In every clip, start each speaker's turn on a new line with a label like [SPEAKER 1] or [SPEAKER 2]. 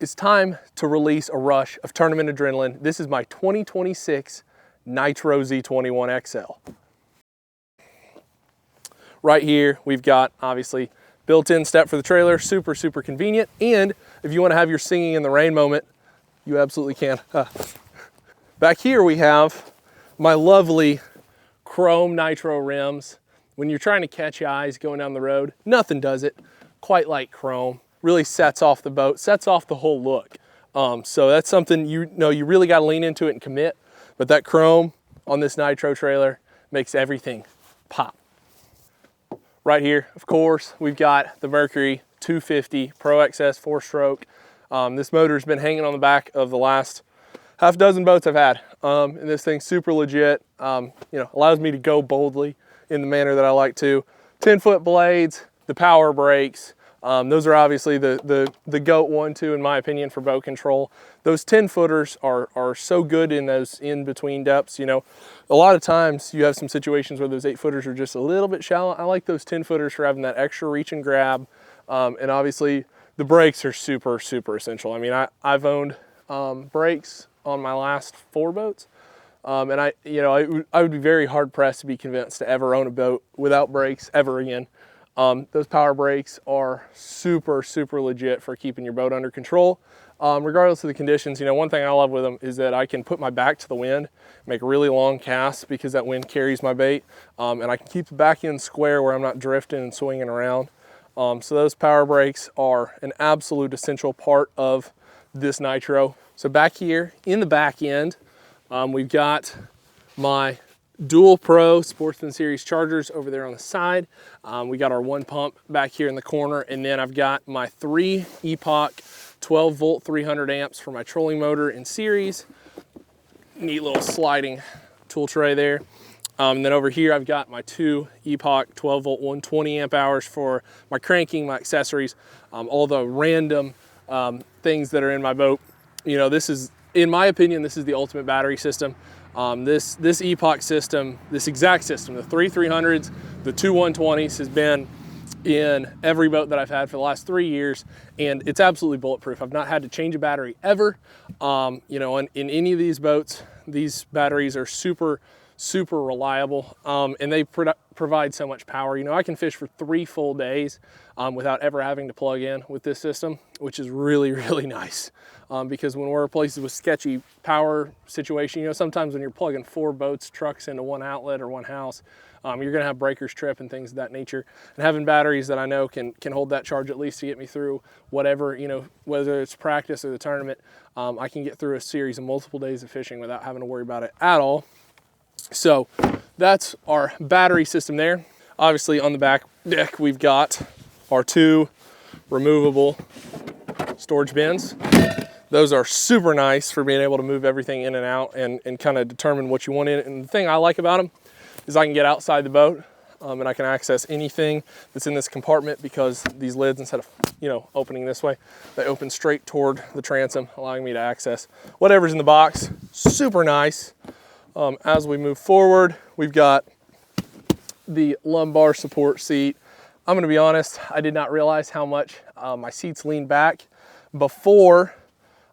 [SPEAKER 1] it's time to release a rush of tournament adrenaline. This is my 2026 Nitro Z21XL. Right here, we've got obviously built-in step for the trailer, super, super convenient. And if you want to have your singing in the rain moment, you absolutely can. Back here we have my lovely chrome Nitro rims. When you're trying to catch eyes going down the road, nothing does it quite like chrome. Really sets off the boat, sets off the whole look. So that's something you really got to lean into it and commit. But that chrome on this Nitro trailer makes everything pop. Right here, of course, we've got the Mercury 250 Pro XS 4-stroke. This motor's been hanging on the back of the last half dozen boats I've had. And this thing's super legit. Allows me to go boldly in the manner that I like to. 10-foot blades, the power brakes. Those are obviously the GOAT 1-2 in my opinion for boat control. Those 10-footers are so good in those in-between depths. A lot of times you have some situations where those 8-footers are just a little bit shallow. I like those 10-footers for having that extra reach and grab. And obviously the brakes are super, super essential. I mean, I've owned brakes on my last 4 boats. And I would be very hard pressed to be convinced to ever own a boat without brakes ever again. Those power brakes are super, super legit for keeping your boat under control. Regardless of the conditions, one thing I love with them is that I can put my back to the wind, make really long casts because that wind carries my bait, and I can keep the back end square where I'm not drifting and swinging around. So those power brakes are an absolute essential part of this Nitro. So back here in the back end, we've got my Dual Pro Sportsman Series chargers over there on the side. We got our 1 pump back here in the corner, and then I've got my 3 Epoch 12 volt 300 amps for my trolling motor in series. Neat little sliding tool tray there. Then over here I've got my 2 Epoch 12 volt 120 amp hours for my cranking, my accessories, all the random things that are in my boat. This is, in my opinion, this is the ultimate battery system. This Epoch system, this exact system, the 3 300s, the 2 120s has been in every boat that I've had for the last 3 years, and it's absolutely bulletproof. I've not had to change a battery ever. In any of these boats, these batteries are super, super reliable, and they provide so much power. I can fish for 3 full days without ever having to plug in with this system, which is really, really nice. Because when we're places with sketchy power situation, sometimes when you're plugging 4 boats, trucks into 1 outlet or 1 house, you're gonna have breakers trip and things of that nature. And having batteries that I know can hold that charge at least to get me through whatever, whether it's practice or the tournament, I can get through a series of multiple days of fishing without having to worry about it at all. So that's our battery system there. Obviously on the back deck, we've got our 2 removable storage bins. Those are super nice for being able to move everything in and out and kind of determine what you want in it. And the thing I like about them is I can get outside the boat and I can access anything that's in this compartment because these lids, instead of opening this way, they open straight toward the transom, allowing me to access whatever's in the box. Super nice. As we move forward, we've got the lumbar support seat. I'm gonna be honest, I did not realize how much my seats lean back before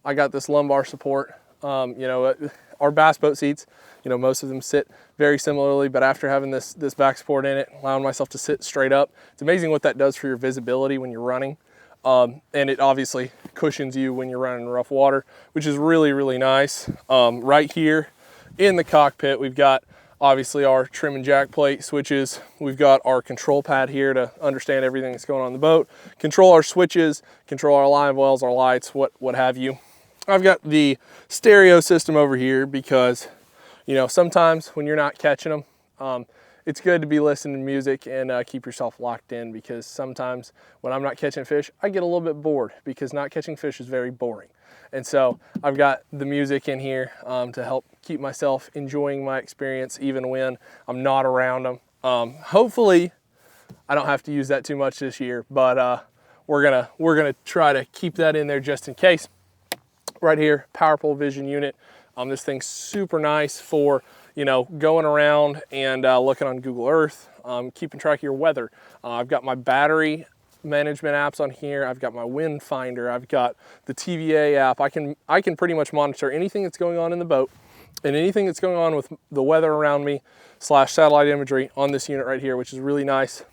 [SPEAKER 1] I got this lumbar support. Our bass boat seats, most of them sit very similarly, but after having this back support in it, allowing myself to sit straight up, it's amazing what that does for your visibility when you're running. And it obviously cushions you when you're running in rough water, which is really, really nice. Right here in the cockpit, we've got obviously our trim and jack plate switches. We've got our control pad here to understand everything that's going on in the boat, control our switches, control our live wells, our lights, what have you. I've got the stereo system over here because, sometimes when you're not catching them, it's good to be listening to music and keep yourself locked in, because sometimes when I'm not catching fish, I get a little bit bored because not catching fish is very boring. And so I've got the music in here to help keep myself enjoying my experience even when I'm not around them. Hopefully I don't have to use that too much this year, but we're gonna try to keep that in there just in case. Right here, power pole vision unit. This thing's super nice for going around and looking on Google Earth, keeping track of your weather. I've got my battery management apps on here. I've got my wind finder. I've got the TVA app. I can pretty much monitor anything that's going on in the boat and anything that's going on with the weather around me / satellite imagery on this unit right here, which is really nice.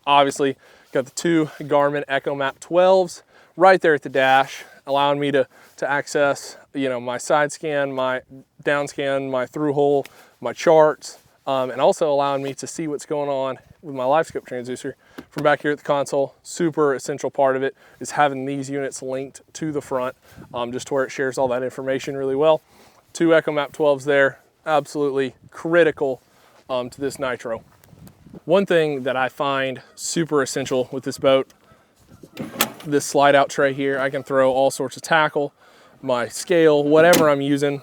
[SPEAKER 1] Obviously, got the 2 Garmin EchoMap 12s right there at the dash, allowing me to access, you know, my side scan, my down scan, my through hole, my charts, and also allowing me to see what's going on with my LiveScope transducer from back here at the console. Super essential part of it is having these units linked to the front, just to where it shares all that information really well. 2 EchoMap 12s there, absolutely critical to this Nitro. One thing that I find super essential with this boat, this slide out tray here, I can throw all sorts of tackle, my scale, whatever I'm using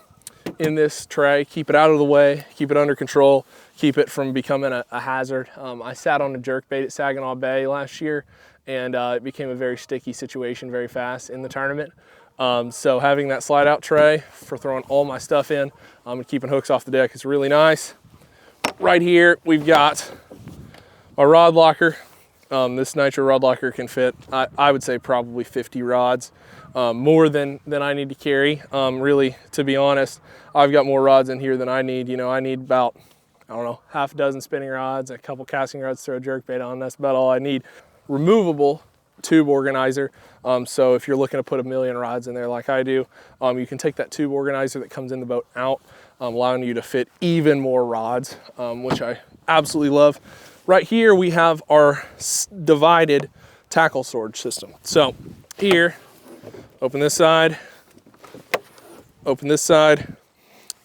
[SPEAKER 1] in this tray, keep it out of the way, keep it under control, keep it from becoming a hazard. I sat on a jerkbait at Saginaw Bay last year, and it became a very sticky situation very fast in the tournament. So having that slide out tray for throwing all my stuff in and keeping hooks off the deck is really nice. Right here, we've got a rod locker. This Nitro rod locker can fit, I would say, probably 50 rods, more than I need to carry. Really, to be honest, I've got more rods in here than I need. You know, I need about, I don't know, half a dozen spinning rods, a couple casting rods to throw a jerkbait on. That's about all I need. Removable tube organizer. So if you're looking to put 1,000,000 rods in there like I do, you can take that tube organizer that comes in the boat out, allowing you to fit even more rods, which I absolutely love. Right here we have our divided tackle storage system. So here, open this side,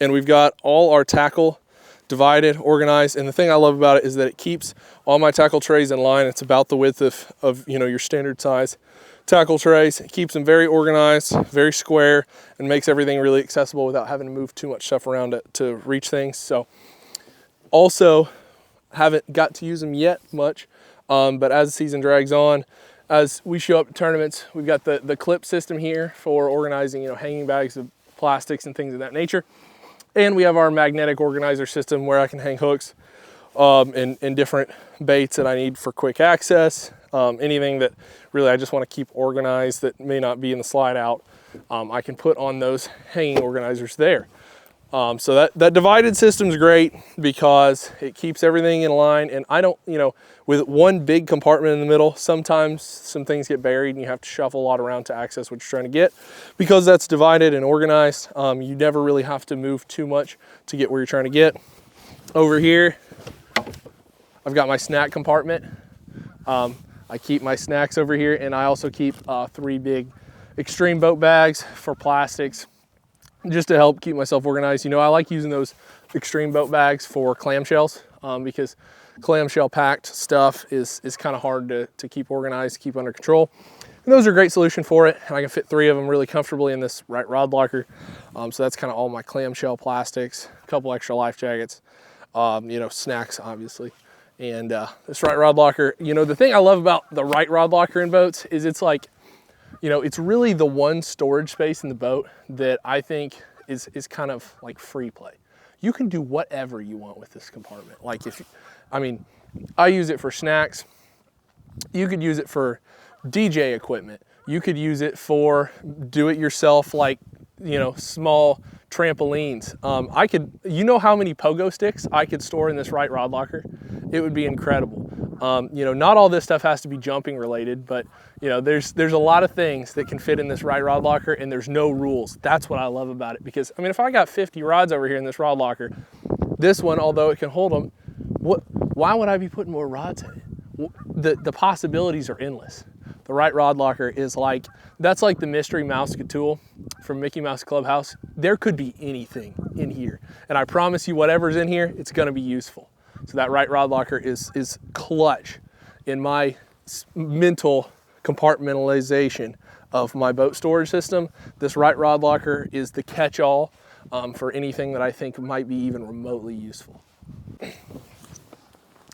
[SPEAKER 1] and we've got all our tackle divided, organized. And the thing I love about it is that it keeps all my tackle trays in line. It's about the width of you know, your standard size tackle trays. It keeps them very organized, very square, and makes everything really accessible without having to move too much stuff around to reach things. So also, haven't got to use them yet much, but as the season drags on, as we show up at tournaments, we've got the clip system here for organizing, you know, hanging bags of plastics and things of that nature. And we have our magnetic organizer system where I can hang hooks and different baits that I need for quick access. Anything that really I just want to keep organized that may not be in the slide out, I can put on those hanging organizers there. So that divided system is great because it keeps everything in line, and I don't, you know, with one big compartment in the middle, sometimes some things get buried and you have to shuffle a lot around to access what you're trying to get. Because that's divided and organized, you never really have to move too much to get where you're trying to get. Over here, I've got my snack compartment. I keep my snacks over here, and I also keep 3 big extreme boat bags for plastics, just to help keep myself organized. You know, I like using those extreme boat bags for clamshells because clamshell packed stuff is kind of hard to keep organized, keep under control. And those are a great solution for it. And I can fit 3 of them really comfortably in this right rod locker. So that's kind of all my clamshell plastics, a couple extra life jackets, you know, snacks, obviously. And this right rod locker, you know, the thing I love about the right rod locker in boats is it's like, you know, it's really the one storage space in the boat that I think is kind of like free play. You can do whatever you want with this compartment. Like I mean, I use it for snacks. You could use it for DJ equipment. You could use it for do-it-yourself, like, you know, small trampolines. I could, you know how many pogo sticks I could store in this right rod locker? It would be incredible. You know, not all this stuff has to be jumping related, but you know, there's a lot of things that can fit in this right rod locker, and there's no rules. That's what I love about it, because I mean, if I got 50 rods over here in this rod locker, this one, although it can hold them, why would I be putting more rods in it? The possibilities are endless. The right rod locker is like, that's like the mystery mouse tool from Mickey Mouse Clubhouse. There could be anything in here, and I promise you, whatever's in here, it's going to be useful. So that right rod locker is clutch in my mental compartmentalization of my boat storage system. This right rod locker is the catch-all for anything that I think might be even remotely useful.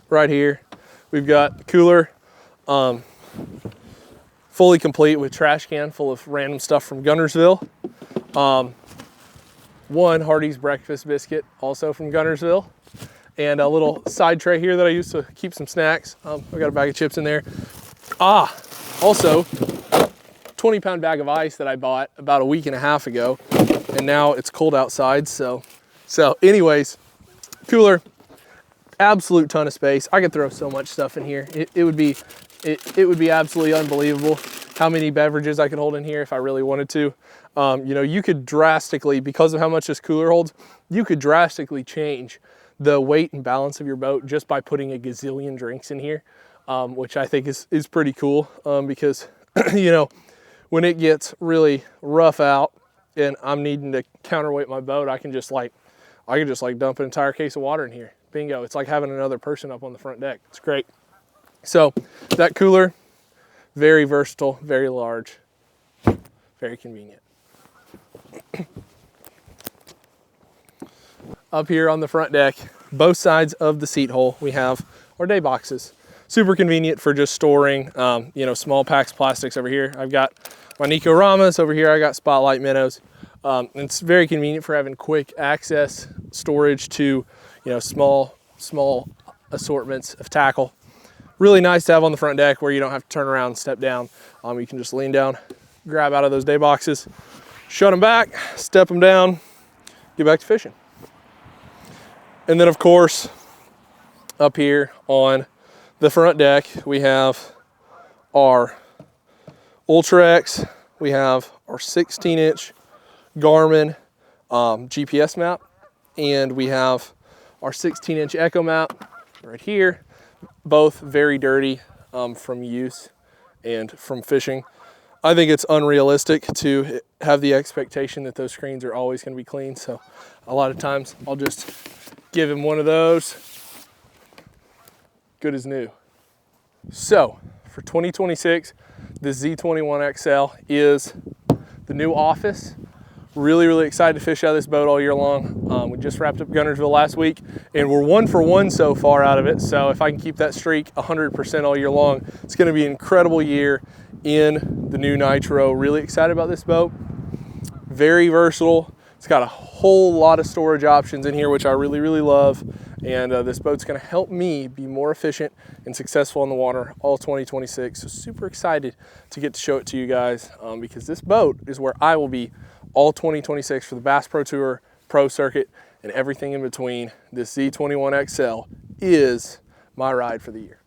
[SPEAKER 1] Right here, we've got the cooler, fully complete with trash can full of random stuff from Guntersville. One Hardee's breakfast biscuit, also from Guntersville. And a little side tray here that I use to keep some snacks. I've got a bag of chips in there. Also, 20-pound bag of ice that I bought about a week and a half ago, and now it's cold outside. So anyways, cooler, absolute ton of space. I could throw so much stuff in here. It would be absolutely unbelievable how many beverages I could hold in here if I really wanted to. You know, you could drastically, because of how much this cooler holds, you could drastically change the weight and balance of your boat just by putting a gazillion drinks in here, which I think is pretty cool, because you know, when it gets really rough out and I'm needing to counterweight my boat, I can just like dump an entire case of water in here. Bingo. It's like having another person up on the front deck. It's great. So that cooler, very versatile, very large, very convenient. Up here on the front deck, both sides of the seat hole, we have our day boxes. Super convenient for just storing, you know, small packs of plastics over here. I've got my Nitro Ramas over here. I got Spotlight minnows. It's very convenient for having quick access storage to, you know, small assortments of tackle. Really nice to have on the front deck where you don't have to turn around and step down. You can just lean down, grab out of those day boxes, shut them back, step them down, get back to fishing. And then of course, up here on the front deck, we have our Ultra X, we have our 16-inch Garmin GPS map, and we have our 16-inch Echo map right here. Both very dirty from use and from fishing. I think it's unrealistic to have the expectation that those screens are always going to be clean, so a lot of times I'll just give him one of those, good as new. So for 2026, the Z21XL is the new office. Really excited to fish out of this boat all year long. We just wrapped up Guntersville last week, and we're 1 for 1 so far out of it. So if I can keep that streak 100% all year long, it's going to be an incredible year in the new Nitro. Really excited about this boat. Very versatile. It's got a whole lot of storage options in here, which I really love. And this boat's going to help me be more efficient and successful on the water all 2026. So super excited to get to show it to you guys, because this boat is where I will be all 2026 for the Bass Pro Tour, Pro Circuit, and everything in between. This Z21XL is my ride for the year.